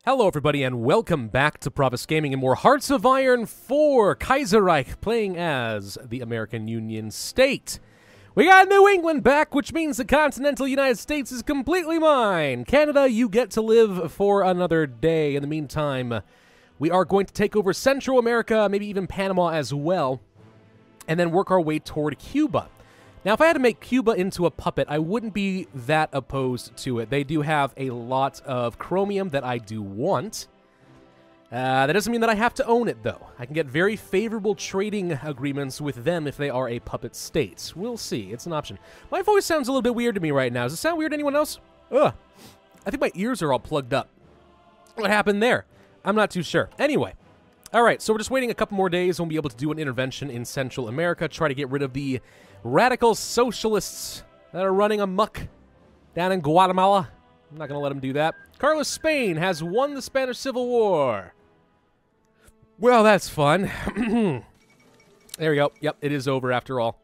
Hello everybody and welcome back to Pravus Gaming and more Hearts of Iron 4 Kaiserreich, playing as the American Union State. We got New England back, which means the continental United States is completely mine. Canada, you get to live for another day. In the meantime, we are going to take over Central America, maybe even Panama as well, and then work our way toward Cuba. Now, if I had to make Cuba into a puppet, I wouldn't be that opposed to it. They do have a lot of chromium that I do want. That doesn't mean that I have to own it, though. I can get very favorable trading agreements with them if they are a puppet state. We'll see. It's an option. My voice sounds a little bit weird to me right now. Does it sound weird to anyone else? Ugh. I think my ears are all plugged up. What happened there? I'm not too sure. Anyway. All right, so we're just waiting a couple more days and we'll be able to do an intervention in Central America, try to get rid of the radical socialists that are running amok down in Guatemala. I'm not going to let them do that. Carlos Spain has won the Spanish Civil War. Well, that's fun. There we go. Yep, it is over after all.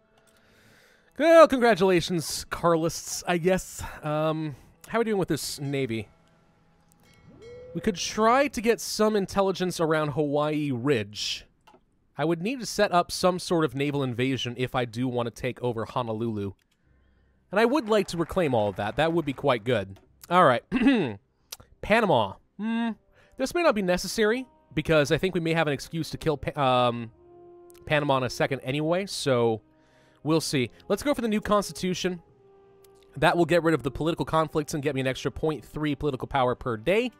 Well, congratulations, Carlists, I guess. How are we doing with this Navy? We could try to get some intelligence around Hawaii Ridge. I would need to set up some sort of naval invasion if I do want to take over Honolulu. And I would like to reclaim all of that. That would be quite good. All right. Panama. This may not be necessary, because I think we may have an excuse to kill Panama in a second anyway, so we'll see. Let's go for the new constitution. That will get rid of the political conflicts and get me an extra 0.3 political power per day,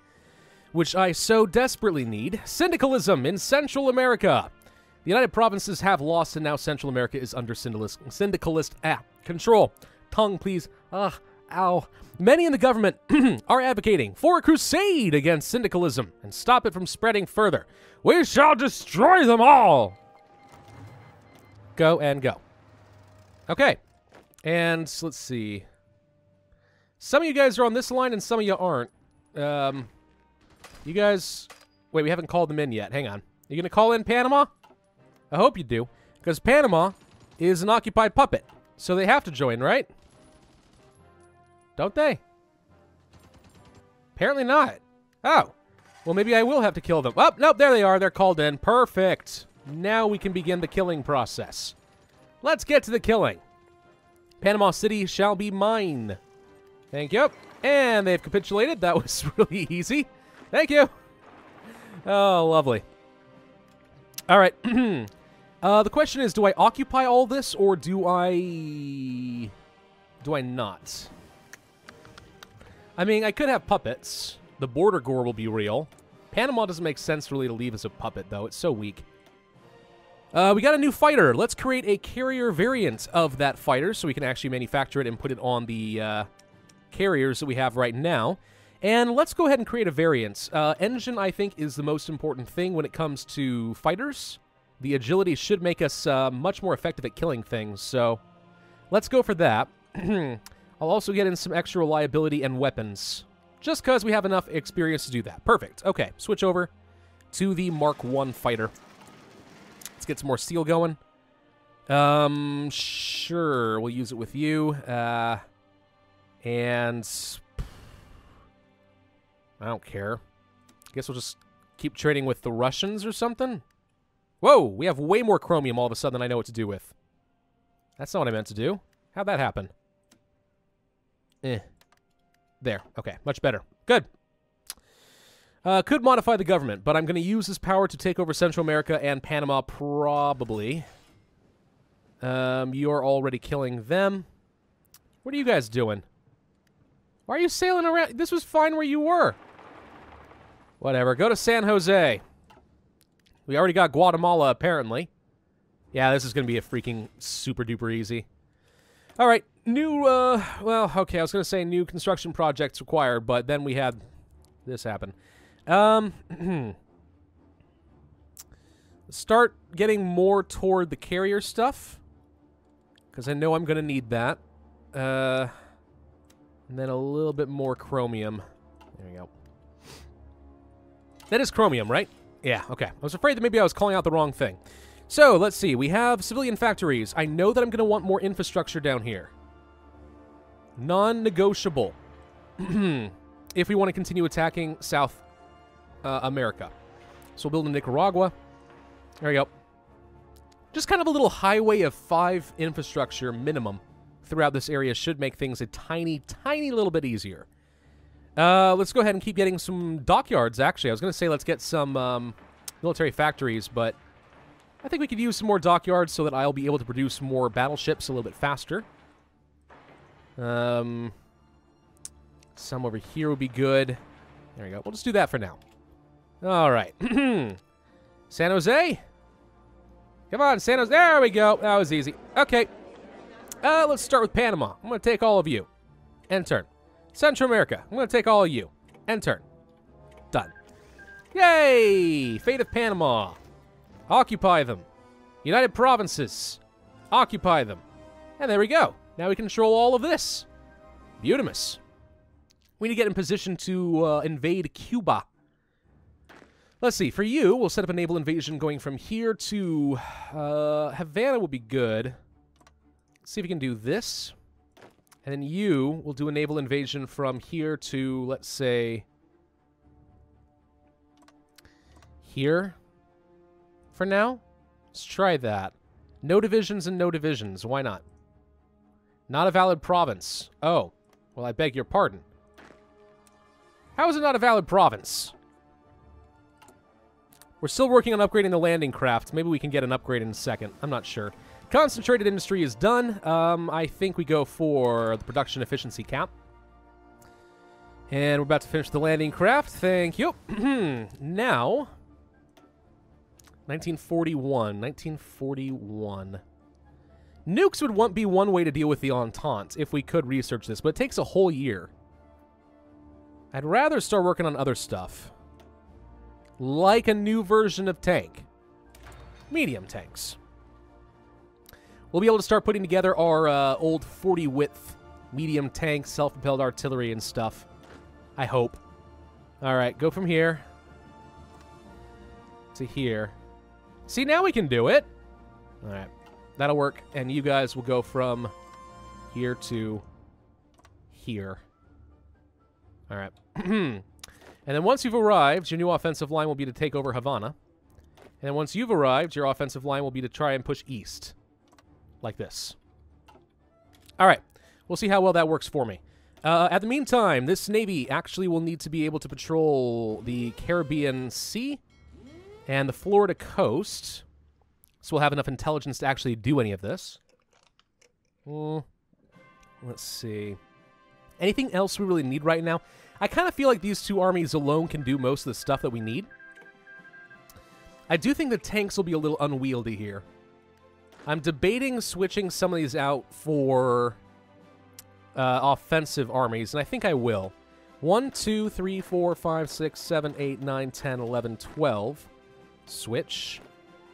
which I so desperately need. Syndicalism in Central America. The United Provinces have lost, and now Central America is under syndicalist control. Tongue, please. Ow. Many in the government are advocating for a crusade against syndicalism and stop it from spreading further. We shall destroy them all. Go and go. Okay. And let's see. Some of you guys are on this line and some of you aren't. You guys... Wait, we haven't called them in yet. Hang on. You going to call in Panama? I hope you do, because Panama is an occupied puppet, so they have to join, right? Don't they? Apparently not. Oh. Well, maybe I will have to kill them. Oh, nope, there they are. They're called in. Perfect. Now we can begin the killing process. Let's get to the killing. Panama City shall be mine. Thank you. And they've capitulated. That was really easy. Thank you. Oh, lovely. All right. The question is, do I occupy all this, or do I not? I mean, I could have puppets. The border gore will be real. Panama doesn't make sense really to leave as a puppet, though. It's so weak. We got a new fighter. Let's create a carrier variant of that fighter so we can actually manufacture it and put it on the carriers that we have right now. And let's go ahead and create a variant. Engine, I think, is the most important thing when it comes to fighters. The agility should make us much more effective at killing things, so let's go for that. I'll also get in some extra reliability and weapons, just because we have enough experience to do that. Perfect. Okay, switch over to the Mark I fighter. Let's get some more steel going. Sure, we'll use it with you. And... I don't care. Guess we'll just keep trading with the Russians or something? Whoa, we have way more chromium all of a sudden than I know what to do with. That's not what I meant to do. How'd that happen? There. Okay, much better. Good. Could modify the government, but I'm going to use this power to take over Central America and Panama, probably. You're already killing them. What are you guys doing? Why are you sailing around? This was fine where you were. Whatever. Go to San Jose. We already got Guatemala, apparently. Yeah, this is going to be a freaking super-duper easy. All right. New, well, okay, I was going to say new construction projects required, but then we had this happen. Start getting more toward the carrier stuff, because I know I'm going to need that. And then a little bit more chromium. There we go. That is chromium, right? Yeah, okay. I was afraid that maybe I was calling out the wrong thing. So, let's see. We have civilian factories. I know that I'm going to want more infrastructure down here. Non-negotiable. If we want to continue attacking South America. So we'll build in Nicaragua. There we go. Just kind of a little highway of 5 infrastructure minimum throughout this area should make things a tiny, tiny little bit easier. Let's go ahead and keep getting some dockyards, actually. I was going to say let's get some military factories, but I think we could use some more dockyards so that I'll be able to produce more battleships a little bit faster. Some over here would be good. There we go. We'll just do that for now. All right. San Jose? Come on, San Jose. There we go. That was easy. Okay. Let's start with Panama. I'm going to take all of you. End turn. Central America. I'm going to take all of you. End turn. Done. Yay! Fate of Panama. Occupy them. United Provinces. Occupy them. And there we go. Now we control all of this. Beautimous. We need to get in position to invade Cuba. Let's see. For you, we'll set up a naval invasion going from here to Havana will be good. Let's see if we can do this. And then you will do a naval invasion from here to, let's say, here for now. Let's try that. No divisions and no divisions. Why not? Not a valid province. Oh. Well, I beg your pardon. How is it not a valid province? We're still working on upgrading the landing craft. Maybe we can get an upgrade in a second. I'm not sure. Concentrated industry is done. I think we go for the production efficiency cap. And we're about to finish the landing craft. Thank you. Now, 1941. 1941. Nukes would be one way to deal with the Entente if we could research this, but it takes a whole year. I'd rather start working on other stuff. Like a new version of tank. Medium tanks. We'll be able to start putting together our old 40 width medium tank, self-propelled artillery and stuff. I hope. Alright, go from here to here. See, now we can do it. Alright, that'll work. And you guys will go from here to here. Alright. And then once you've arrived, your new offensive line will be to take over Havana. And then once you've arrived, your offensive line will be to try and push east. Like this. All right. We'll see how well that works for me. At the meantime, this Navy actually will need to be able to patrol the Caribbean Sea and the Florida coast. So we'll have enough intelligence to actually do any of this. Let's see. Anything else we really need right now? I kind of feel like these two armies alone can do most of the stuff that we need. I do think the tanks will be a little unwieldy here. I'm debating switching some of these out for offensive armies, and I think I will. 1, 2, 3, 4, 5, 6, 7, 8, 9, 10, 11, 12. Switch.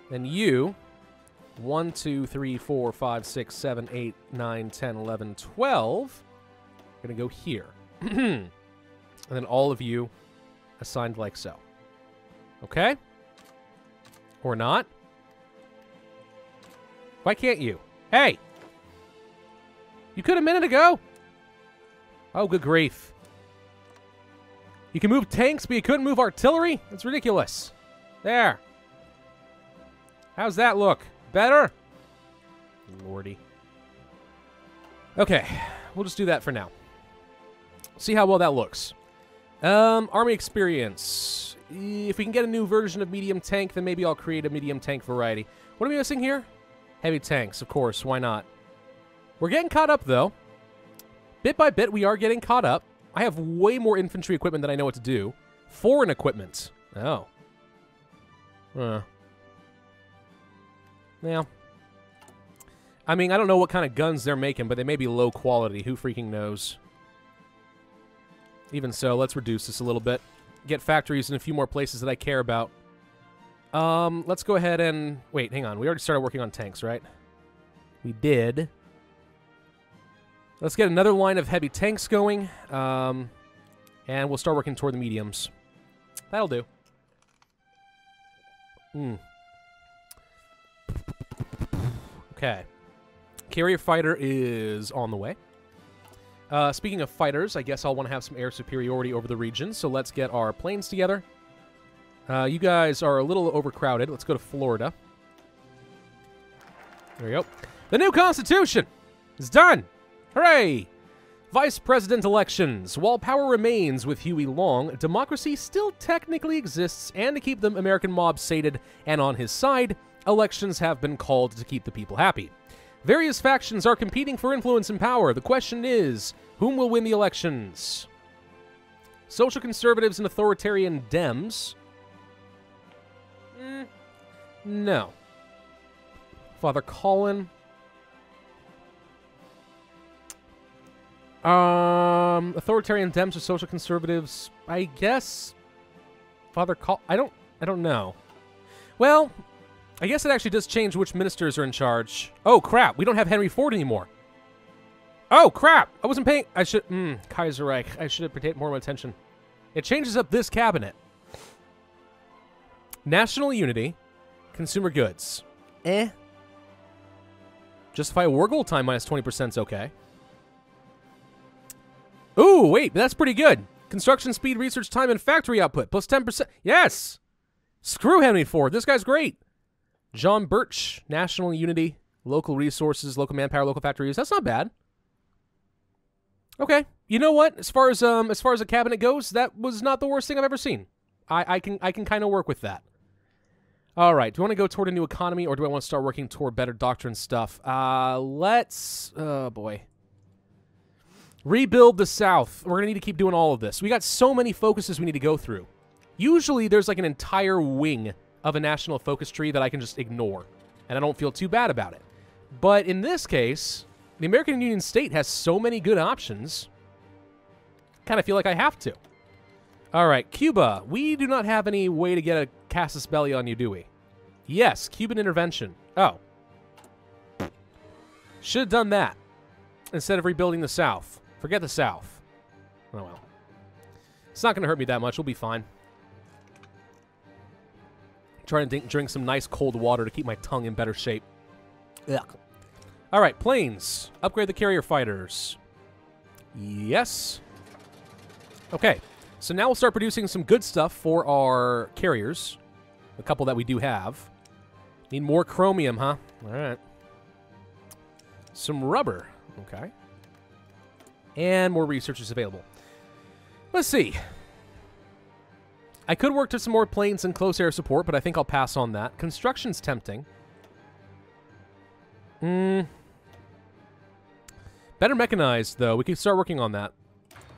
Then you. 1, 2, 3, 4, 5, 6, 7, 8, 9, 10, 11, 12. We're going to go here. And then all of you assigned like so. Okay? Or not? Why can't you? Hey! You could a minute ago! Oh, good grief. You can move tanks, but you couldn't move artillery? That's ridiculous. There. How's that look? Better? Lordy. Okay. We'll just do that for now. See how well that looks. Army experience. If we can get a new version of medium tank, then maybe I'll create a medium tank variety. What are we missing here? Heavy tanks, of course. Why not? We're getting caught up, though. Bit by bit, we are getting caught up. I have way more infantry equipment than I know what to do. Foreign equipment. Oh. Yeah. I mean, I don't know what kind of guns they're making, but they may be low quality. Who freaking knows? Even so, let's reduce this a little bit. Get factories in a few more places that I care about. Let's go ahead and... Wait, hang on. We already started working on tanks, right? We did. Let's get another line of heavy tanks going. And we'll start working toward the mediums. That'll do. Okay. Carrier fighter is on the way. Speaking of fighters, I guess I'll want to have some air superiority over the region, so let's get our planes together. You guys are a little overcrowded. Let's go to Florida. There we go. The new Constitution is done. Hooray! Vice President elections. While power remains with Huey Long, democracy still technically exists, and to keep the American mob sated and on his side, elections have been called to keep the people happy. Various factions are competing for influence and power. The question is, whom will win the elections? Social conservatives and authoritarian Dems. No. Father Colin. Authoritarian Dems or social conservatives? I guess Father Colin. I don't know. Well, I guess it actually does change which ministers are in charge. Oh crap! We don't have Henry Ford anymore. Oh crap! I wasn't paying. I should. Kaiserreich. I should have paid more attention. It changes up this cabinet. National unity, consumer goods. Justify war goal time minus 20% is okay. Ooh, wait, that's pretty good. Construction speed, research time, and factory output plus 10%. Yes! Screw Henry Ford. This guy's great. John Birch, national unity, local resources, local manpower, local factory use. That's not bad. Okay, you know what? As far as a cabinet goes, that was not the worst thing I've ever seen. I can kind of work with that. All right, do you want to go toward a new economy, or do I want to start working toward better doctrine stuff? Let's, oh boy. Rebuild the South. We're going to need to keep doing all of this. We got so many focuses we need to go through. Usually there's like an entire wing of a national focus tree that I can just ignore, and I don't feel too bad about it. But in this case, the American Union state has so many good options, kind of feel like I have to. All right, Cuba. We do not have any way to get a casus belli on you, do we? Yes, Cuban Intervention. Oh. Should have done that instead of rebuilding the South. Forget the South. Oh, well. It's not going to hurt me that much. We'll be fine. Trying to drink some nice cold water to keep my tongue in better shape. Ugh. All right, planes. Upgrade the carrier fighters. Yes. Okay. So now we'll start producing some good stuff for our carriers. A couple that we do have. Need more chromium, huh? All right. Some rubber. Okay. And more researchers available. Let's see. I could work to some more planes and close air support, but I think I'll pass on that. Construction's tempting. Better mechanized, though. We could start working on that.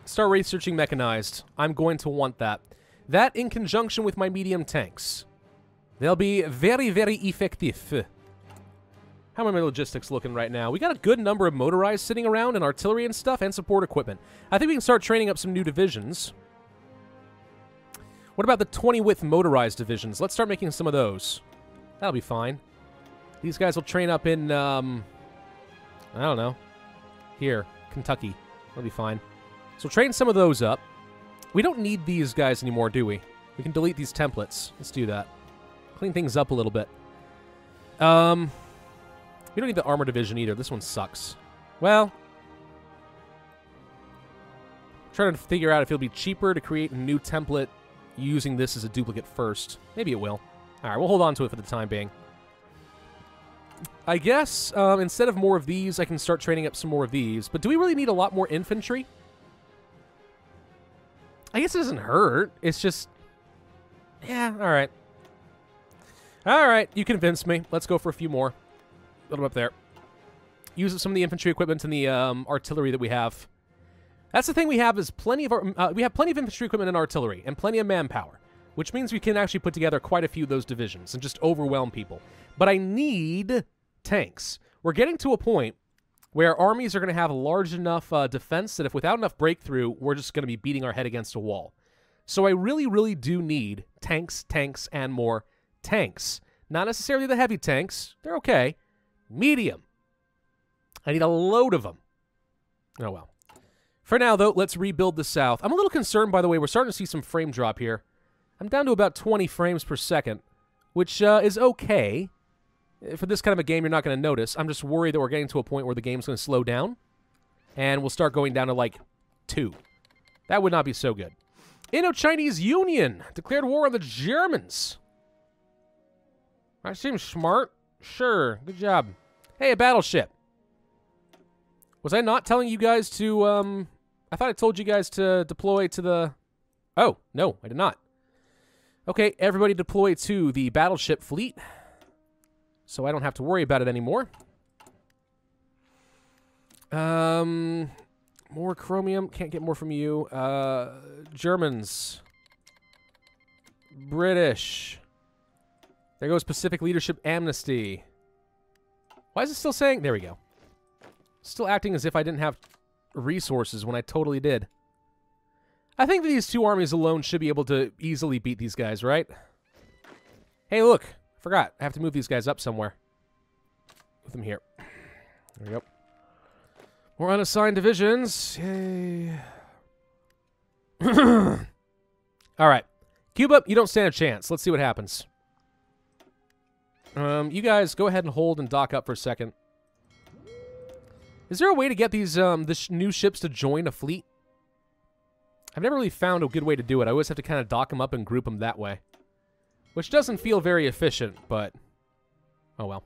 Start researching mechanized. I'm going to want that. That in conjunction with my medium tanks. They'll be very, very effective. How are my logistics looking right now? We got a good number of motorized sitting around and artillery and stuff and support equipment. I think we can start training up some new divisions. What about the 20-width motorized divisions? Let's start making some of those. That'll be fine. These guys will train up in, I don't know. Here, Kentucky. That'll be fine. So train some of those up. We don't need these guys anymore, do we? We can delete these templates. Let's do that. Clean things up a little bit. We don't need the armor division either. This one sucks. Well, trying to figure out if it'll be cheaper to create a new template using this as a duplicate first. Maybe it will. All right, we'll hold on to it for the time being. I guess instead of more of these, I can start training up some more of these. But do we really need a lot more infantry? I guess it doesn't hurt. It's just... yeah, all right. All right, you convinced me. Let's go for a few more. Put them up there. Use some of the infantry equipment and the artillery that we have. That's the thing we have is plenty of we have plenty of infantry equipment and artillery and plenty of manpower, which means we can actually put together quite a few of those divisions and just overwhelm people. But I need tanks. We're getting to a point where armies are going to have a large enough defense that if without enough breakthrough, we're just going to be beating our head against a wall. So I really, really do need tanks, tanks, and more tanks. Not necessarily the heavy tanks. They're okay. Medium. I need a load of them. Oh, well. For now, though, let's rebuild the South. I'm a little concerned, by the way. We're starting to see some frame drop here. I'm down to about 20 frames per second, which is okay. For this kind of a game, you're not going to notice. I'm just worried that we're getting to a point where the game's going to slow down, and we'll start going down to, like, 2. That would not be so good. Indo-Chinese Union declared war on the Germans. That seems smart. Sure, good job. Hey, a battleship. Was I not telling you guys to, I thought I told you guys to deploy to the... Oh, no, I did not. Okay, everybody deploy to the battleship fleet. So I don't have to worry about it anymore. More chromium. Can't get more from you. Germans. British. There goes Pacific Leadership Amnesty. Why is it still saying... There we go. Still acting as if I didn't have resources when I totally did. I think that these two armies alone should be able to easily beat these guys, right? Hey, look. I forgot. I have to move these guys up somewhere. Move them here. There we go. More unassigned divisions. Yay. All right. Cuba, you don't stand a chance. Let's see what happens. You guys go ahead and hold and dock up for a second. Is there a way to get these new ships to join a fleet? I've never really found a good way to do it. I always have to kind of dock them up and group them that way. Which doesn't feel very efficient, but... Oh, well.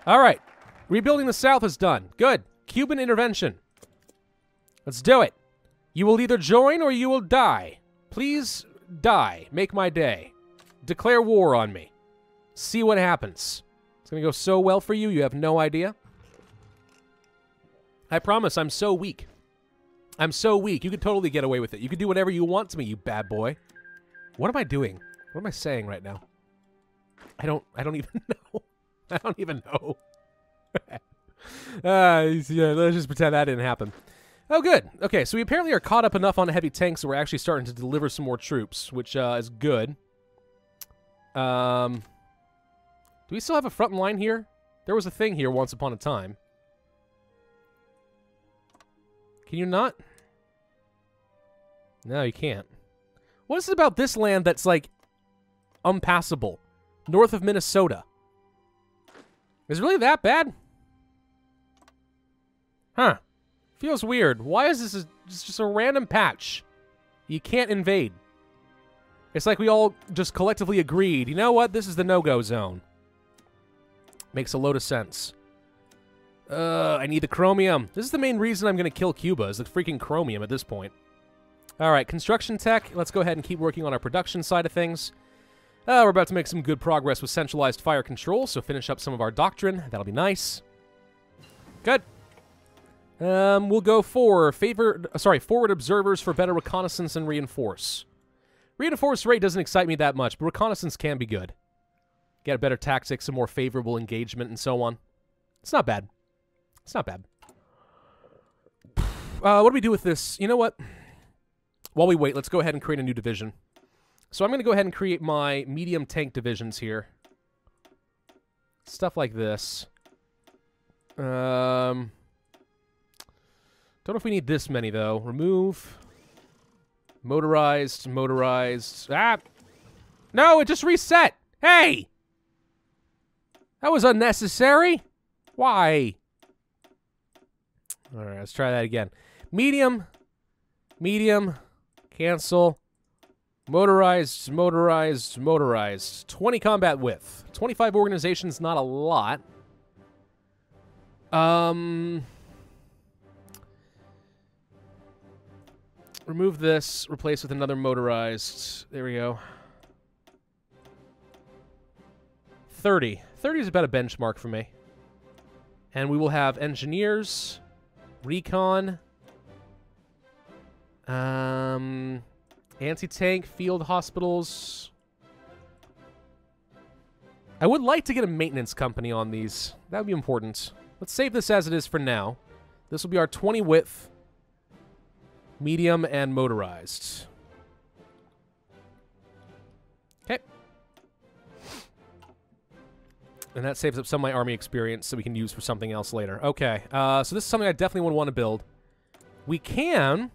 All right. Rebuilding the South is done. Good. Cuban Intervention. Let's do it. You will either join or you will die. Please die. Make my day. Declare war on me. See what happens. It's going to go so well for you, you have no idea. I promise, I'm so weak. I'm so weak. You could totally get away with it. You could do whatever you want to me, you bad boy. What am I doing? What am I saying right now? I don't even know. I don't even know. Yeah, let's just pretend that didn't happen. Oh, good. Okay, so we apparently are caught up enough on heavy tanks that we're actually starting to deliver some more troops, which is good. Do we still have a front line here? There was a thing here once upon a time. Can you not? No, you can't. What is it about this land that's, like, unpassable? North of Minnesota. Is it really that bad? Huh. Feels weird. Why is this just a random patch? You can't invade. It's like we all just collectively agreed, you know what? This is the no-go zone. Makes a load of sense. I need the chromium. This is the main reason I'm going to kill Cuba, is the freaking chromium at this point. All right, construction tech. Let's go ahead and keep working on our production side of things. We're about to make some good progress with centralized fire control, so finish up some of our doctrine. That'll be nice. Good. We'll go for forward observers for better reconnaissance and reinforce. Reinforce rate doesn't excite me that much, but reconnaissance can be good. Get a better tactics, a more favorable engagement, and so on. It's not bad. It's not bad. What do we do with this? You know what? While we wait, let's go ahead and create a new division. So I'm going to go ahead and create my medium tank divisions here. Stuff like this. Don't know if we need this many, though. Remove. Motorized. Motorized. Ah! No, it just reset! Hey! That was unnecessary. Why? All right, let's try that again. Medium. Medium. Cancel. Motorized. Motorized. Motorized. 20 combat width. 25 organizations, not a lot. Remove this. Replace with another motorized. There we go. 30. 30 is about a benchmark for me. And we will have engineers, recon, anti-tank, field hospitals. I would like to get a maintenance company on these. That would be important. Let's save this as it is for now. This will be our 20 width, medium, and motorized. Okay. And that saves up some of my army experience so we can use for something else later. Okay, so this is something I definitely would want to build. We can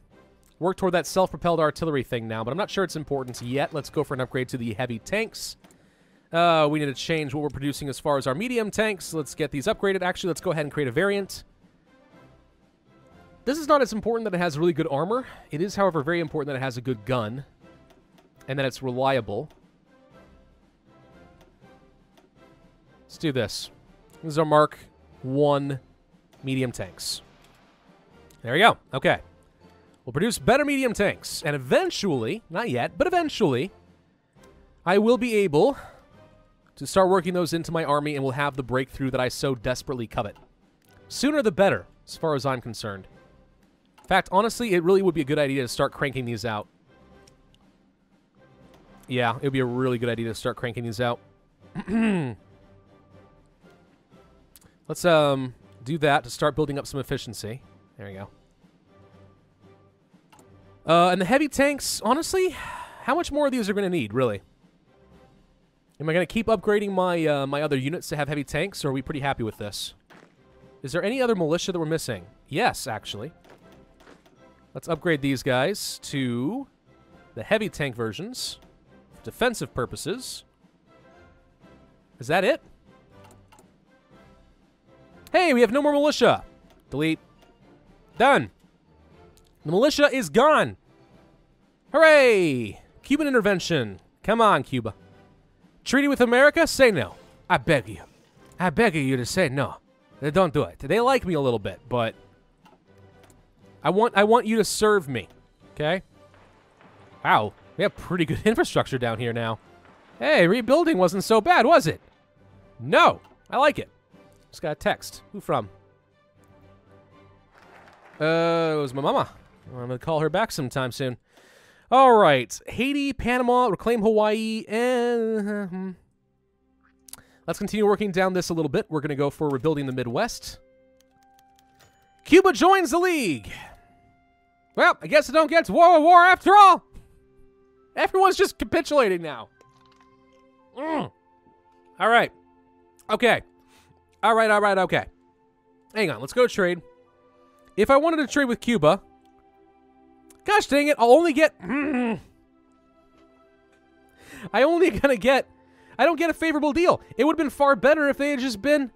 work toward that self-propelled artillery thing now, but I'm not sure it's important yet. Let's go for an upgrade to the heavy tanks. We need to change what we're producing as far as our medium tanks. Let's get these upgraded. Actually, let's go ahead and create a variant. This is not as important that it has really good armor. It is, however, very important that it has a good gun. And that it's reliable. Let's do this. This is our Mark 1 medium tanks. There we go. Okay. We'll produce better medium tanks. And eventually, not yet, but eventually, I will be able to start working those into my army and we'll have the breakthrough that I so desperately covet. Sooner the better, as far as I'm concerned. In fact, honestly, it really would be a good idea to start cranking these out. Yeah, it would be a really good idea to start cranking these out. Let's do that to start building up some efficiency. There we go. And the heavy tanks, honestly, how much more of these are going to need, really? Am I going to keep upgrading my my other units to have heavy tanks, or are we pretty happy with this? Is there any other militia that we're missing? Yes, actually. Let's upgrade these guys to the heavy tank versions for defensive purposes. Is that it? Hey, we have no more militia. Delete. Done. The militia is gone. Hooray! Cuban Intervention. Come on, Cuba. Treaty with America? Say no. I beg you. I beg you to say no. Don't do it. They like me a little bit, but I want you to serve me. Okay? Wow. We have pretty good infrastructure down here now. Hey, rebuilding wasn't so bad, was it? No. I like it. Just got a text. Who from? It was my mama. I'm going to call her back sometime soon. All right. Haiti, Panama, reclaim Hawaii, and... Let's continue working down this a little bit. We're going to go for rebuilding the Midwest. Cuba joins the League. Well, I guess I don't get to war after all. Everyone's just capitulating now. All right. Okay. All right, okay. Hang on, let's go trade. If I wanted to trade with Cuba... Gosh dang it, I'll only get... I don't get a favorable deal. It would have been far better if they had just been...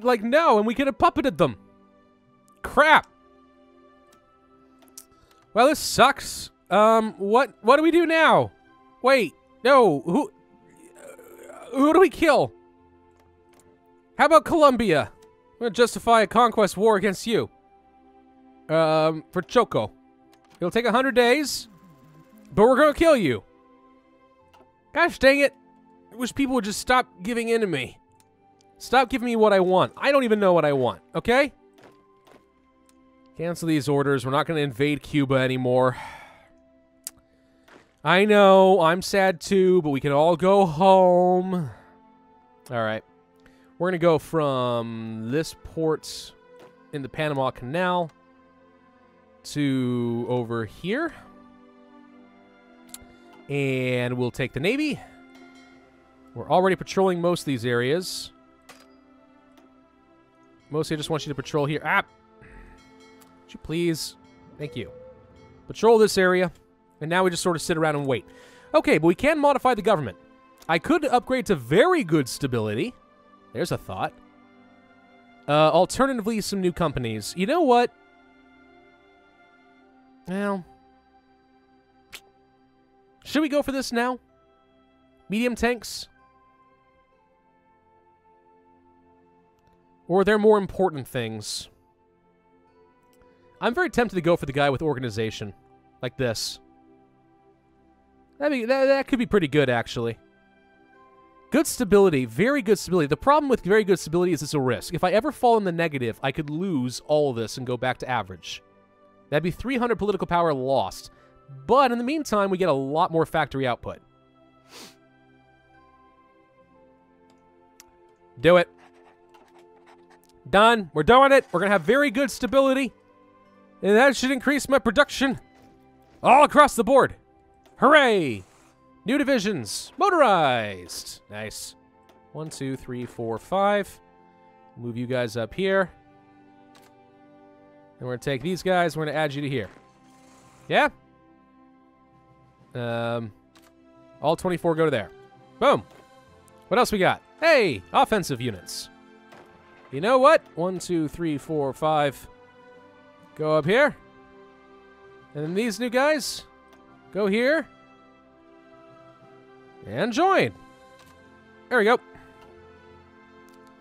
like, no, and we could have puppeted them. Crap. Well, this sucks. What do we do now? Wait, no, who do we kill? How about Colombia? I'm gonna justify a conquest war against you. For Choco. It'll take 100 days, but we're gonna kill you. Gosh dang it. I wish people would just stop giving in to me. Stop giving me what I want. I don't even know what I want, okay? Cancel these orders. We're not gonna invade Cuba anymore. I know, I'm sad too, but we can all go home. Alright. We're going to go from this port in the Panama Canal to over here. And we'll take the Navy. We're already patrolling most of these areas. Mostly I just want you to patrol here. Ah! Would you please? Thank you. Patrol this area. And now we just sort of sit around and wait. Okay, but we can modify the government. I could upgrade to very good stability. There's a thought. Alternatively, some new companies. You know what? Well, should we go for this now? Medium tanks? Or are there more important things? I'm very tempted to go for the guy with organization. Like this. That could be pretty good, actually. Good stability, very good stability. The problem with very good stability is it's a risk. If I ever fall in the negative, I could lose all of this and go back to average. That'd be 300 political power lost. But in the meantime, we get a lot more factory output. Do it. Done. We're doing it. We're going to have very good stability. And that should increase my production all across the board. Hooray! New divisions. Motorized. Nice. 1, 2, 3, 4, 5. Move you guys up here. And we're going to take these guys. We're going to add you to here. Yeah? All 24 go to there. Boom. What else we got? Hey! Offensive units. You know what? 1, 2, 3, 4, 5. Go up here. And then these new guys, go here. And join. There we go.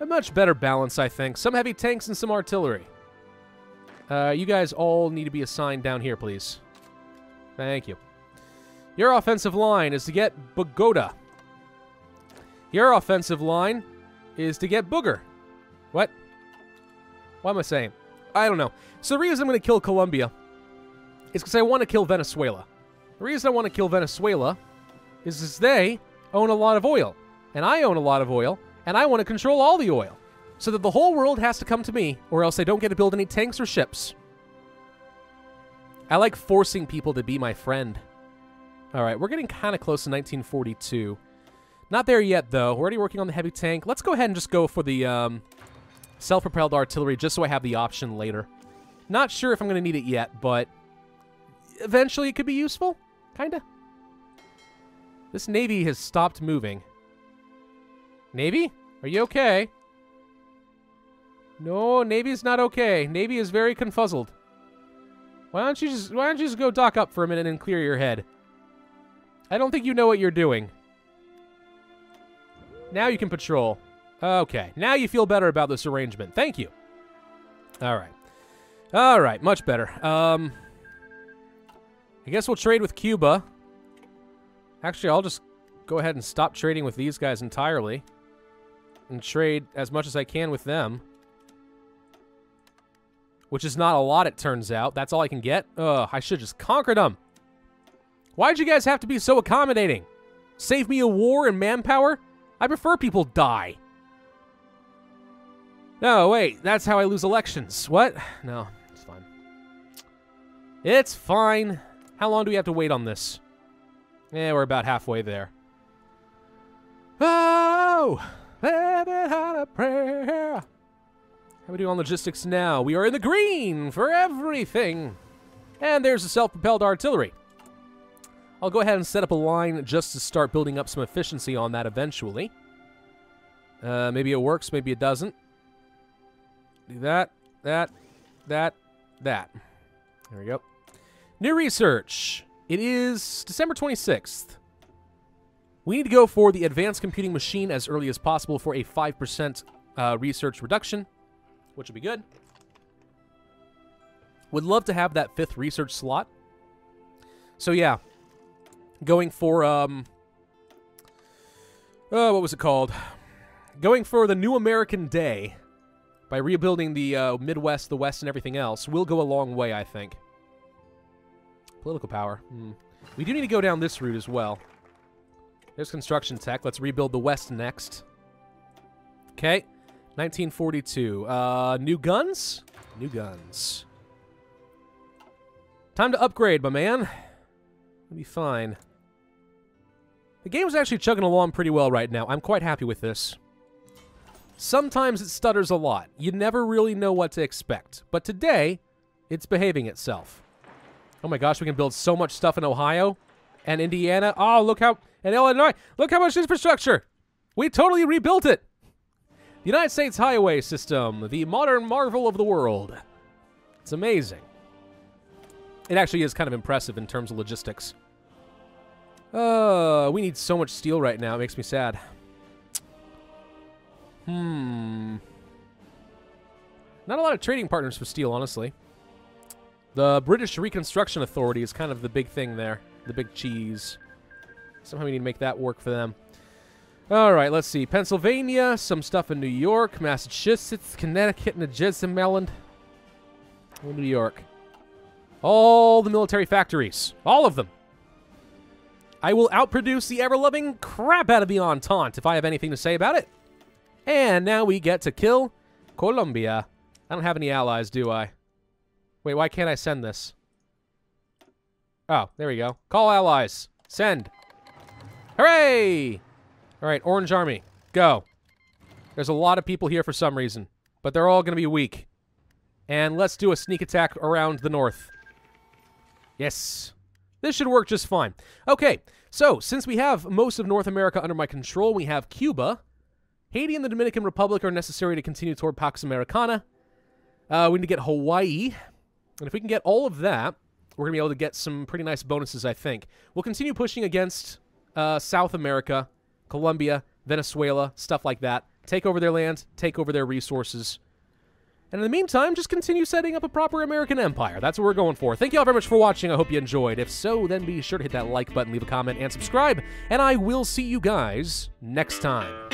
A much better balance, I think. Some heavy tanks and some artillery. You guys all need to be assigned down here, please. Thank you. Your offensive line is to get Bogota. Your offensive line is to get Booger. What? What am I saying? I don't know. So the reason I'm going to kill Colombia is because I want to kill Venezuela. The reason I want to kill Venezuela is because they own a lot of oil. And I own a lot of oil. And I want to control all the oil. So that the whole world has to come to me, or else I don't get to build any tanks or ships. I like forcing people to be my friend. Alright, we're getting kind of close to 1942. Not there yet, though. We're already working on the heavy tank. Let's go ahead and just go for the self-propelled artillery, just so I have the option later. Not sure if I'm going to need it yet, but eventually it could be useful. Kinda. This Navy has stopped moving. Navy? Are you okay? No, Navy's not okay. Navy is very confuzzled. Why don't you just go dock up for a minute and clear your head? I don't think you know what you're doing. Now you can patrol. Okay, now you feel better about this arrangement. Thank you. Alright. Alright, much better. I guess we'll trade with Cuba. Actually, I'll just go ahead and stop trading with these guys entirely. And trade as much as I can with them. Which is not a lot, it turns out. That's all I can get. Ugh, I should just conquer them. Why'd you guys have to be so accommodating? Save me a war and manpower? I prefer people die. No, wait. That's how I lose elections. What? No, it's fine. It's fine. How long do we have to wait on this? Yeah, we're about halfway there. Oh! How are we doing on logistics now? We are in the green for everything. And there's the self-propelled artillery. I'll go ahead and set up a line just to start building up some efficiency on that eventually. Maybe it works, maybe it doesn't. Do that, that. There we go. New research. It is December 26th. We need to go for the advanced computing machine as early as possible for a 5% research reduction, which would be good. Would love to have that 5th research slot. So yeah, going for, what was it called? Going for the New American Day by rebuilding the Midwest, the West, and everything else will go a long way, I think. Political power. We do need to go down this route as well. There's construction tech. Let's rebuild the West next. Okay. 1942. New guns? New guns. Time to upgrade, my man. We'll be fine. The game's actually chugging along pretty well right now. I'm quite happy with this. Sometimes it stutters a lot. You never really know what to expect. But today, it's behaving itself. Oh my gosh, we can build so much stuff in Ohio and Indiana. Oh, look how... And Illinois, look how much infrastructure. We totally rebuilt it. The United States highway system, the modern marvel of the world. It's amazing. It actually is kind of impressive in terms of logistics. We need so much steel right now. It makes me sad. Not a lot of trading partners for steel, honestly. The British Reconstruction Authority is kind of the big thing there. The big cheese. Somehow we need to make that work for them. Alright, let's see. Pennsylvania, some stuff in New York, Massachusetts, Connecticut, New Jersey, Maryland. New York. All the military factories. All of them. I will outproduce the ever-loving crap out of the Entente if I have anything to say about it. And now we get to kill Colombia. I don't have any allies, do I? Wait, why can't I send this? Oh, there we go. Call allies. Send. Hooray! All right, Orange Army, go. There's a lot of people here for some reason, but they're all going to be weak. And let's do a sneak attack around the north. Yes. This should work just fine. Okay, so since we have most of North America under my control, we have Cuba. Haiti and the Dominican Republic are necessary to continue toward Pax Americana. We need to get Hawaii. And if we can get all of that, we're going to be able to get some pretty nice bonuses, I think. We'll continue pushing against South America, Colombia, Venezuela, stuff like that. Take over their land, take over their resources. And in the meantime, just continue setting up a proper American empire. That's what we're going for. Thank you all very much for watching. I hope you enjoyed. If so, then be sure to hit that like button, leave a comment, and subscribe. And I will see you guys next time.